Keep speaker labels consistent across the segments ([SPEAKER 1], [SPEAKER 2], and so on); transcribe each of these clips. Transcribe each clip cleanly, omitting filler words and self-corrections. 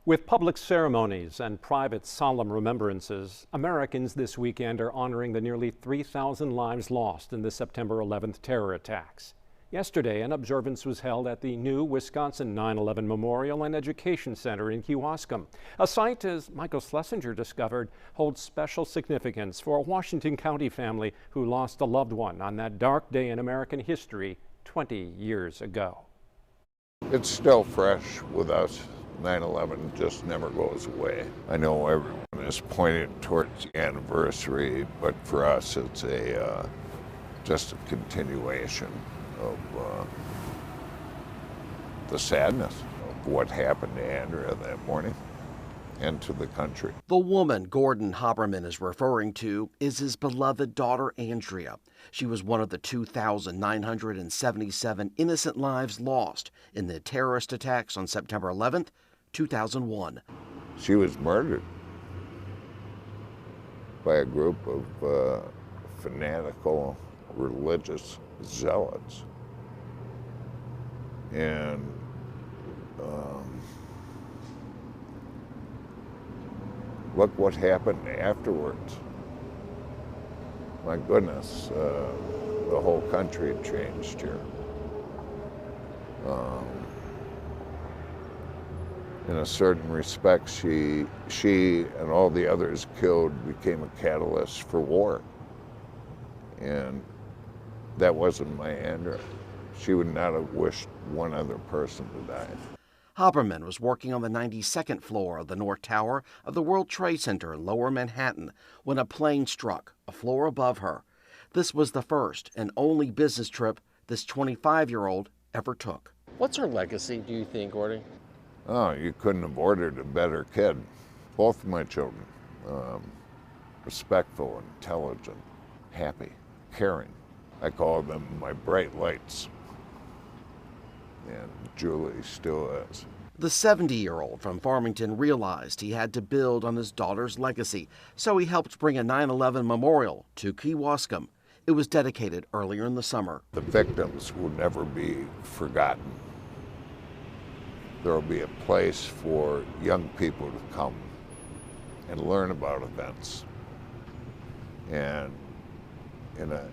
[SPEAKER 1] With public ceremonies and private solemn remembrances, Americans this weekend are honoring the nearly 3,000 lives lost in the September 11th terror attacks. Yesterday, an observance was held at the new Wisconsin 9/11 Memorial and Education Center in Kewaskum. A site, as Michael Schlesinger discovered, holds special significance for a Washington County family who lost a loved one on that dark day in American history 20 years ago.
[SPEAKER 2] It's still fresh with us. 9/11 just never goes away. I know everyone is pointing towards the anniversary, but for us it's just a continuation of the sadness of what happened to Andrea that morning and to the country.
[SPEAKER 3] The woman Gordon Haberman is referring to is his beloved daughter Andrea. She was one of the 2,977 innocent lives lost in the terrorist attacks on September 11th, 2001.
[SPEAKER 2] She was murdered by a group of fanatical religious zealots. And look what happened afterwards. My goodness, the whole country had changed here. In a certain respect, she and all the others killed became a catalyst for war. And that wasn't my Andrea. She would not have wished one other person to die.
[SPEAKER 3] Haberman was working on the 92nd floor of the North Tower of the World Trade Center in Lower Manhattan when a plane struck a floor above her. This was the first and only business trip this 25-year-old ever took.
[SPEAKER 4] What's her legacy, do you think, Gordy?
[SPEAKER 2] Oh, you couldn't have ordered a better kid. Both of my children, respectful, intelligent, happy, caring. I call them my bright lights. And Julie still is.
[SPEAKER 3] The 70-year-old from Farmington realized he had to build on his daughter's legacy, so he helped bring a 9/11 memorial to Kewaskum. It was dedicated earlier in the summer.
[SPEAKER 2] The victims will never be forgotten. There will be a place for young people to come and learn about events. And in a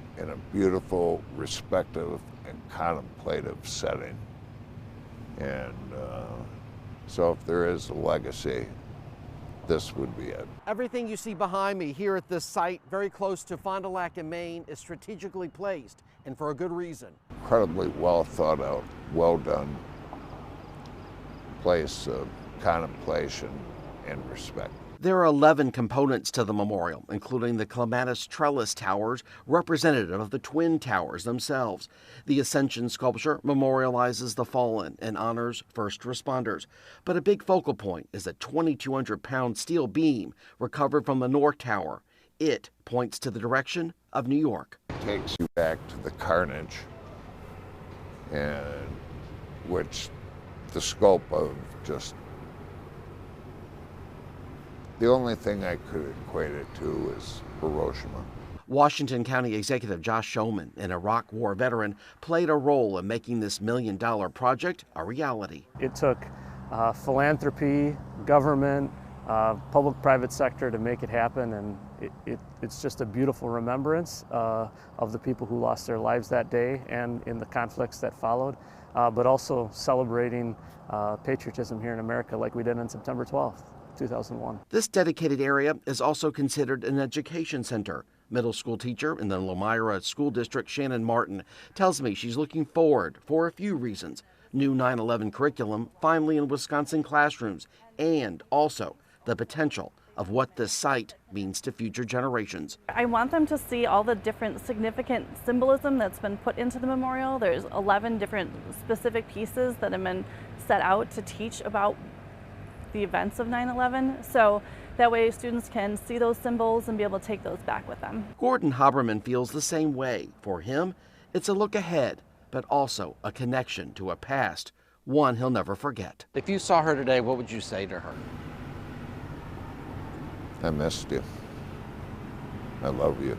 [SPEAKER 2] beautiful, respectful, and contemplative setting. And so if there is a legacy, this would be it.
[SPEAKER 3] Everything you see behind me here at this site, very close to Fond du Lac in Maine, is strategically placed, and for a good reason.
[SPEAKER 2] Incredibly well thought out, well done place of contemplation and respect.
[SPEAKER 3] There are 11 components to the memorial, including the clematis trellis towers, representative of the Twin Towers themselves. The Ascension sculpture memorializes the fallen and honors first responders. But a big focal point is a 2,200-pound steel beam recovered from the North Tower. It points to the direction of New York.
[SPEAKER 2] It takes you back to the carnage, and which the scope of just the only thing I could equate it to is Hiroshima.
[SPEAKER 3] Washington County Executive Josh Schoeman, an Iraq War veteran, played a role in making this $1 million project a reality.
[SPEAKER 5] It took philanthropy, government, public-private sector to make it happen, and it's just a beautiful remembrance of the people who lost their lives that day and in the conflicts that followed, but also celebrating patriotism here in America like we did on September 12th. 2001.
[SPEAKER 3] This dedicated area is also considered an education center. Middle school teacher in the Lomira School District, Shannon Martin, tells me she's looking forward for a few reasons. New 9/11 curriculum finally in Wisconsin classrooms, and also the potential of what this site means to future generations.
[SPEAKER 6] I want them to see all the different significant symbolism that's been put into the memorial. There's 11 different specific pieces that have been set out to teach about the events of 9/11, so that way students can see those symbols and be able to take those back with them.
[SPEAKER 3] Gordon Haberman feels the same way. For him, it's a look ahead, but also a connection to a past, one he'll never forget.
[SPEAKER 4] If you saw her today, what would you say to her?
[SPEAKER 2] I missed you. I love you.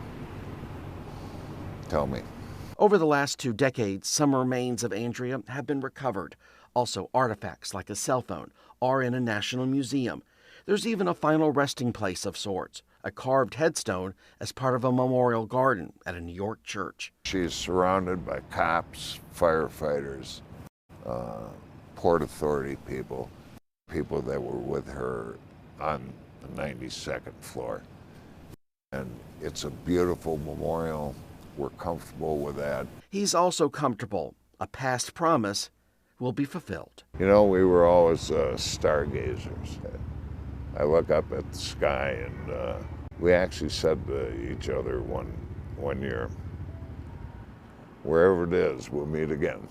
[SPEAKER 2] Tell me.
[SPEAKER 3] Over the last 2 decades, some remains of Andrea have been recovered. Also, artifacts like a cell phone are in a national museum. There's even a final resting place of sorts, a carved headstone as part of a memorial garden at a New York church.
[SPEAKER 2] She's surrounded by cops, firefighters, Port Authority people that were with her on the 92nd floor. And it's a beautiful memorial. We're comfortable with that.
[SPEAKER 3] He's also comfortable. A past promise will be fulfilled.
[SPEAKER 2] You know, we were always stargazers. I look up at the sky, and we actually said to each other one year, wherever it is, we'll meet again.